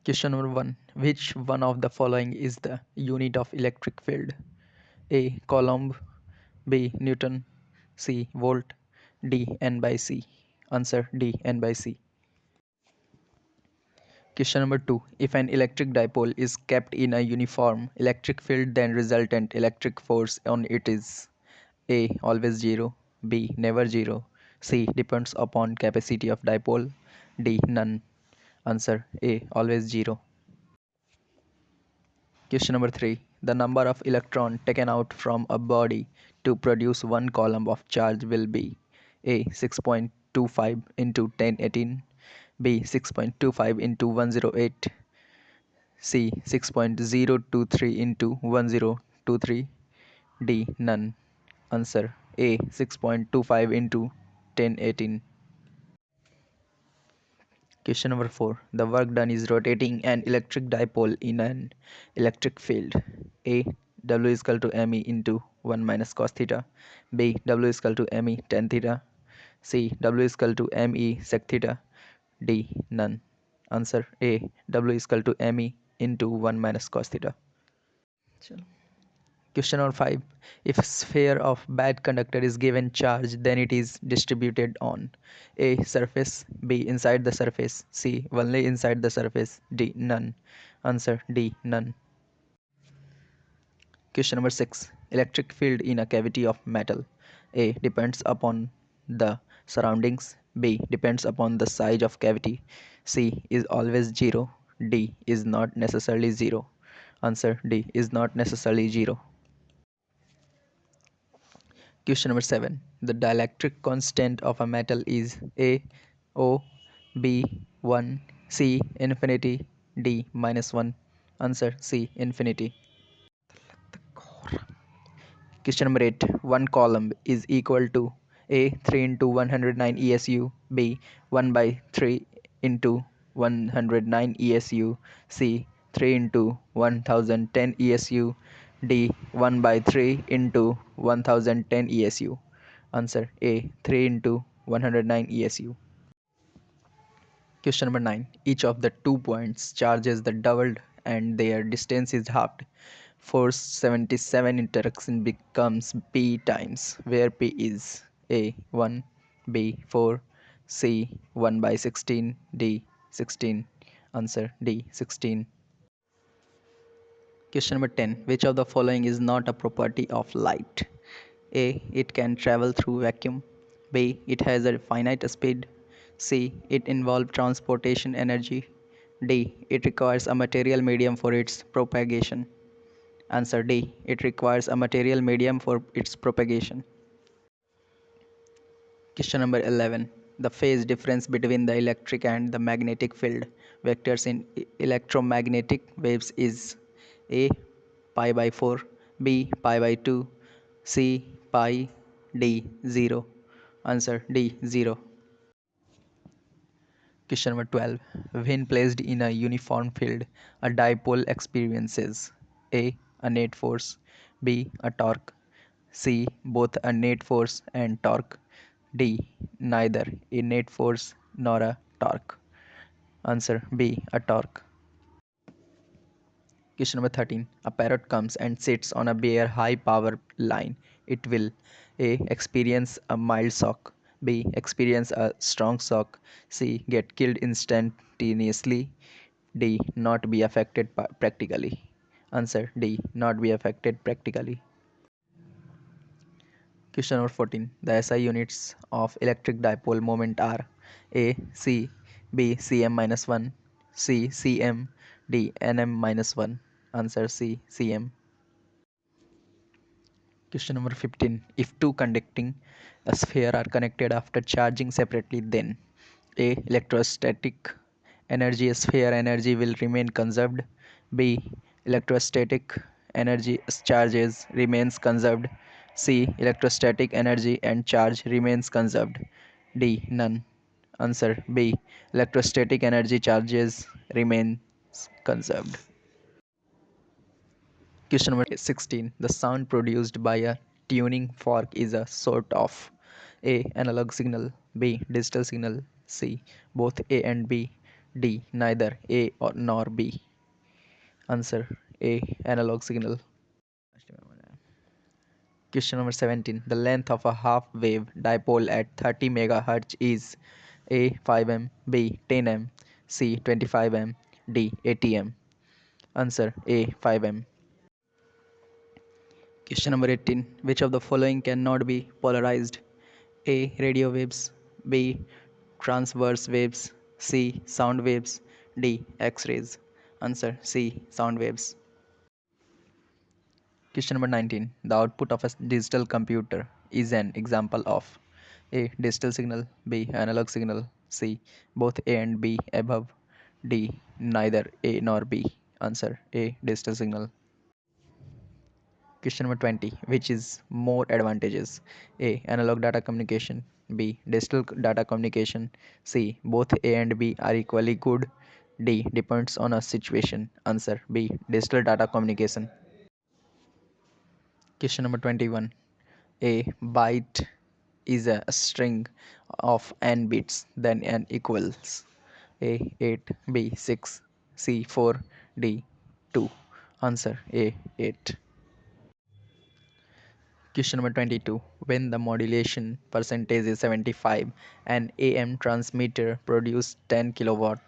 Question number 1. Which one of the following is the unit of electric field? A. Coulomb, B. Newton, C. Volt, D. N by C. Answer D. N by C. Question number 2. If an electric dipole is kept in a uniform electric field, then resultant electric force on it is A. Always zero, B. Never zero, C. Depends upon capacity of dipole, D. None. Answer A. Always zero. Question number 3. The number of electrons taken out from a body to produce one coulomb of charge will be A. 6.25 into 1018, B. 6.25 into 108, C. 6.023 into 1023, D. None. Answer A. 6.25 into 1018. Question number 4. The work done is rotating an electric dipole in an electric field. A. W is equal to me into 1 minus cos theta. B. W is equal to me tan theta. C. W is equal to me sec theta. D. None. Answer A. W is equal to me into 1 minus cos theta. Question number 5. If a sphere of bad conductor is given charge, then it is distributed on A. Surface, B. Inside the surface, C. Only inside the surface, D. None. Answer D. None. Question number 6. Electric field in a cavity of metal. A. Depends upon the surroundings, B. Depends upon the size of cavity, C. Is always zero, D. Is not necessarily zero. Answer D. Is not necessarily zero. Question number 7. The dielectric constant of a metal is A. O. B. 1, C. Infinity, D. minus 1. Answer C. Infinity. Question number 8. One coulomb is equal to A. 3 into 109 ESU, B. 1 by 3 into 109 ESU, C. 3 into 1010 ESU, D. 1 by 3 into 1010 ESU. Answer A. 3 into 109 ESU. Question number 9. Each of the 2 points charges the doubled and their distance is halved. Force 77 interaction becomes P times, where P is A. 1, B. 4, C. 1 by 16, D. 16. Answer D. 16. Question number 10. Which of the following is not a property of light? A. It can travel through vacuum. B. It has a finite speed. C. It involves transportation energy. D. It requires a material medium for its propagation. Answer D. It requires a material medium for its propagation. Question number 11. The phase difference between the electric and the magnetic field vectors in electromagnetic waves is A. Pi by 4, B. Pi by 2, C. Pi, D. 0. Answer D. 0. Question number 12. When placed in a uniform field, a dipole experiences A. A net force, B. A torque, C. Both a net force and torque, D. Neither a net force nor a torque. Answer B. A torque. Question number 13. A parrot comes and sits on a bare high power line. It will A. Experience a mild shock, B. Experience a strong shock, C. Get killed instantaneously, D. Not be affected practically. Answer D. Not be affected practically. Question number 14. The SI units of electric dipole moment are A. C. B. Cm minus 1, C. Cm, D. Nm minus 1. Answer C. Cm. Question number 15. If two conducting a sphere are connected after charging separately, then A. Electrostatic energy sphere energy will remain conserved, B. Electrostatic energy charges remains conserved, C. Electrostatic energy and charge remains conserved, D. None. Answer B. Electrostatic energy charges remains conserved. Question number 16. The sound produced by a tuning fork is a sort of A. Analog signal, B. Digital signal, C. Both A and B, D. Neither A or nor B. Answer A. Analog signal. Question number 17. The length of a half-wave dipole at 30 MHz is A. 5 m, B. 10 m, C. 25 m, D. 80 m. Answer A. 5 m. Question number 18. Which of the following cannot be polarized? A. Radio waves, B. Transverse waves, C. Sound waves, D. X-rays. Answer C. Sound waves. Question number 19. The output of a digital computer is an example of A. Digital signal, B. Analog signal, C. Both A and B above, D. Neither A nor B. Answer A. Digital signal. Question number 20. Which is more advantageous? A. Analog data communication, B. Digital data communication, C. Both A and B are equally good, D. Depends on a situation. Answer B. Digital data communication. Question number 21. A byte is a string of n bits, then n equals A 8, B 6, C 4, D 2. Answer A 8. Question number 22. When the modulation percentage is 75, an AM transmitter produces 10 kilowatt,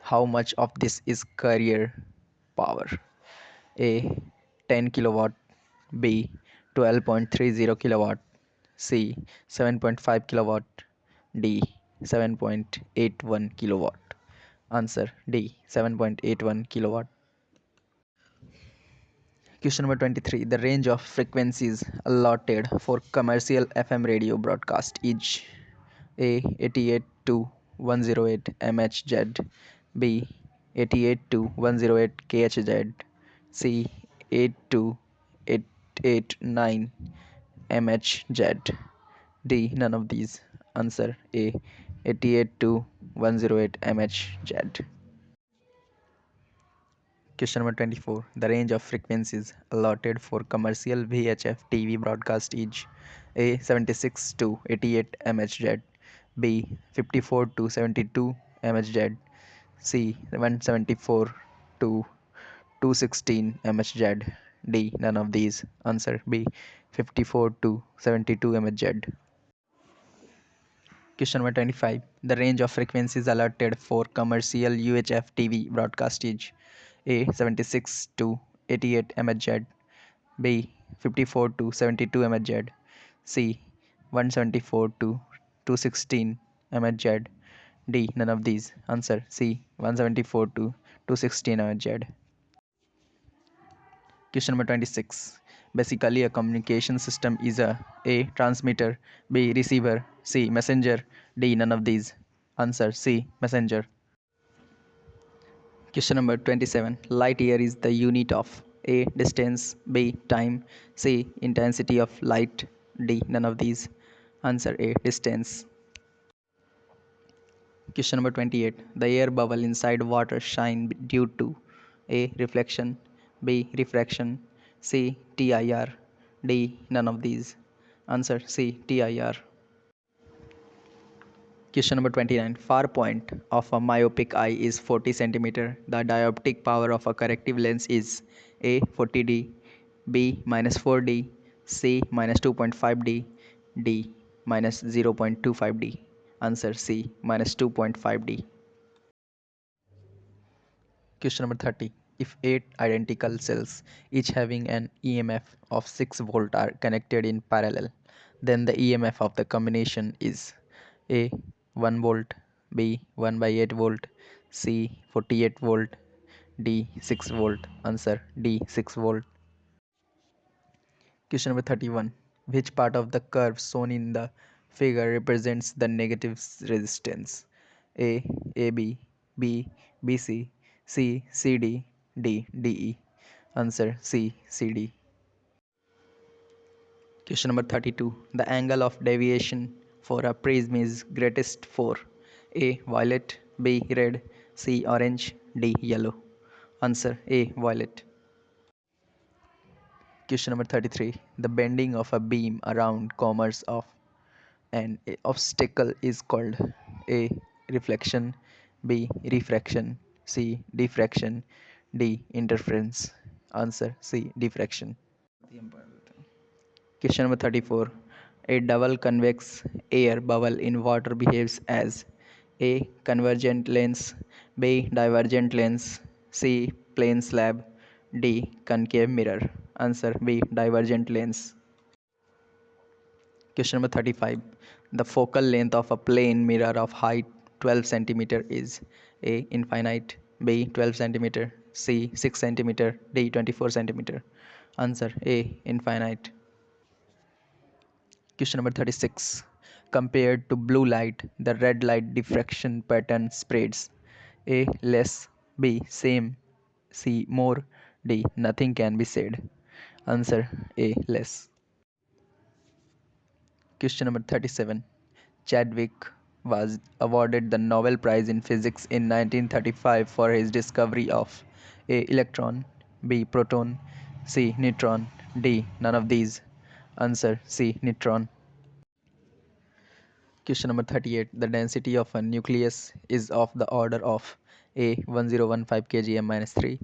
how much of this is carrier power? A 10 kilowatt, B 12.30 kilowatt, C 7.5 kilowatt, D 7.81 kilowatt. Answer D 7.81 kilowatt. Question number 23. The range of frequencies allotted for commercial FM radio broadcast is A 88 to 108 MHz, B 88 to 108 KHz, C 8 to 889 MHz, D none of these. Answer A 88 to 108 MHz. Question number 24. The range of frequencies allotted for commercial VHF TV broadcast is A 76 to 88 MHz, B 54 to 72 MHz, C 174 to 216 MHz, D none of these. Answer B 54 to 72 MHz. Question number 25. The range of frequencies allotted for commercial UHF TV broadcast is A 76 to 88 MHz, B 54 to 72 MHz, C 174 to 216 MHz, D none of these. Answer C 174 to 216 MHz. Question number 26. Basically, a communication system is A. Transmitter, B. Receiver, C. Messenger, D. None of these. Answer C. Messenger. Question number 27. Light year is the unit of A. Distance, B. Time, C. Intensity of light, D. None of these. Answer A. Distance. Question number 28. The air bubble inside water shine due to A. Reflection, B. Refraction, C. TIR, D. None of these. Answer C. TIR. Question number 29. Far point of a myopic eye is 40 cm. The dioptic power of a corrective lens is A. 40D, B. minus 4D, C. minus 2.5D, D. minus 0.25D. Answer C. minus 2.5D. Question number 30. If 8 identical cells, each having an EMF of 6 volt are connected in parallel, then the EMF of the combination is A. 1 volt, B. 1 by 8 volt, C. 48 volt, D. 6 volt. Answer D. 6 volt. Question number 31. Which part of the curve shown in the figure represents the negative resistance? A. AB, B. BC, C. CD, D. DE. Answer C. CD. Question number 32. The angle of deviation for a prism is greatest for A. Violet, B. Red, C. Orange, D. Yellow. Answer A. Violet. Question number 33. The bending of a beam around corners of an obstacle is called A. Reflection, B. Refraction, C. Diffraction, D. Interference. Answer C. Diffraction. Question number 34. A double convex air bubble in water behaves as A. Convergent lens, B. Divergent lens, C. Plane slab, D. Concave mirror. Answer B. Divergent lens. Question number 35. The focal length of a plane mirror of height 12 centimeter is A. Infinite, B. 12 centimeter, C. 6 centimeter, D. 24 centimeter. Answer A. Infinite. Question number 36. Compared to blue light, the red light diffraction pattern spreads A. Less, B. Same, C. More, D. Nothing can be said. Answer A. Less. Question number 37. Chadwick was awarded the Nobel Prize in Physics in 1935 for his discovery of A. Electron, B. Proton, C. Neutron, D. None of these. Answer C. Neutron. Question number 38. The density of a nucleus is of the order of A. 1015 kgm-3,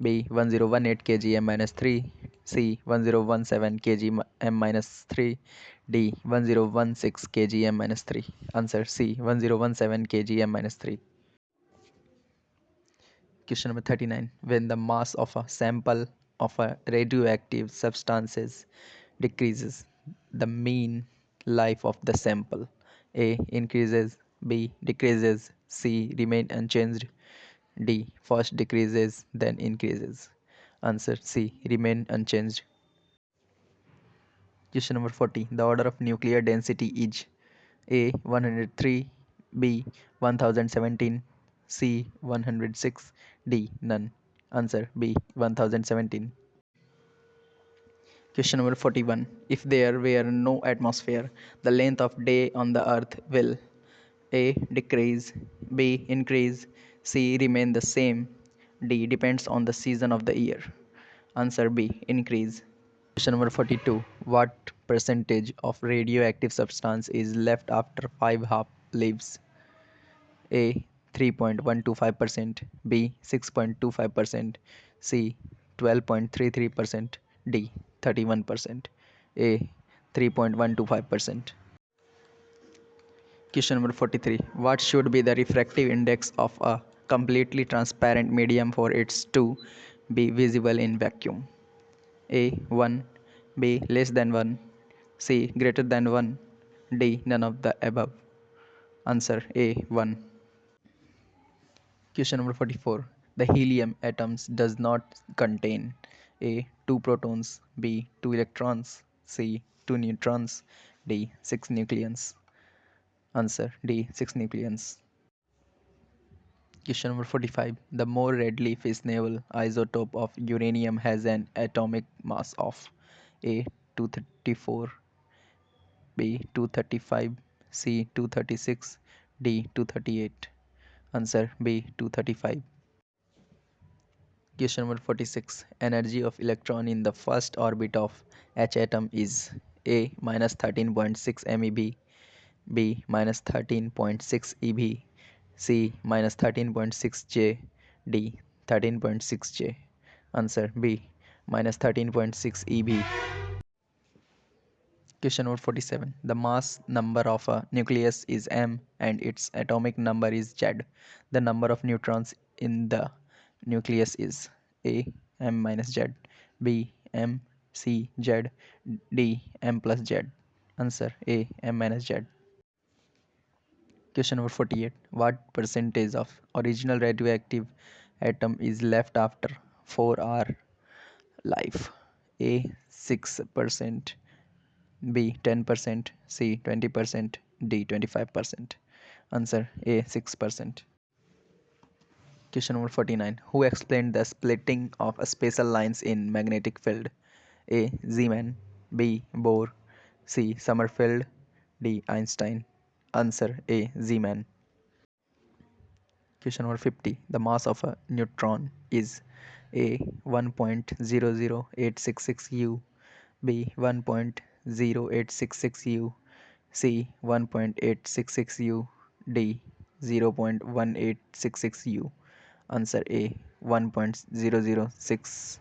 B. 1018 kgm-3, C. 1017 kgm-3, D. 1016 kgm-3. Answer C. 1017 kgm-3. Question number 39. When the mass of a sample of a radioactive substances decreases, the mean life of the sample A. Increases, B. Decreases, C. Remain unchanged, D. First decreases, then increases. Answer C. Remain unchanged. Question number 40. The order of nuclear density is A. 103, B. 1017, C. 106, D. None. Answer B. 1017. Question number 41. If there were no atmosphere, the length of day on the earth will A. Decrease, B. Increase, C. Remain the same, D. Depends on the season of the year. Answer B. Increase. Question number 42. What percentage of radioactive substance is left after 5 half lives? A. 3.125%, B. 6.25%, C. 12.33%, D. 31%. A. 3.125%. Question number 43. What should be the refractive index of a completely transparent medium for its to be visible in vacuum? A. 1, B. Less than 1, C. Greater than 1, D. None of the above. Answer A. 1. Question number 44. The helium atoms does not contain A. 2 protons, B. 2 electrons, C. 2 neutrons, D. 6 nucleons. Answer D. 6 nucleons. Question number 45. The more readily fissionable isotope of uranium has an atomic mass of A. 234, B. 235, C. 236, D. 238. Answer B. 235. Question number 46. Energy of electron in the first orbit of H atom is A. minus 13.6 MeV, B. minus 13.6 eV, C. minus 13.6 J, D. 13.6 J. Answer B. minus 13.6 eV. Question number 47. The mass number of a nucleus is m and its atomic number is z. The number of neutrons in the nucleus is A. m minus z, B. m, C. z, D. m plus z. Answer A. m minus z. Question number 48. What percentage of original radioactive atom is left after 4-hour life? A. 6%, B. 10%, C. 20%, D. 25%. Answer A. 6%. Question number 49. Who explained the splitting of spatial lines in magnetic field? A. Zeeman, B. Bohr, C. Sommerfeld, D. Einstein. Answer A. Zeeman. Question number 50. The mass of a neutron is A 1.00866 U, B 1.0866 U, C 1.866 U, D 0.1866 U. Answer A 1.006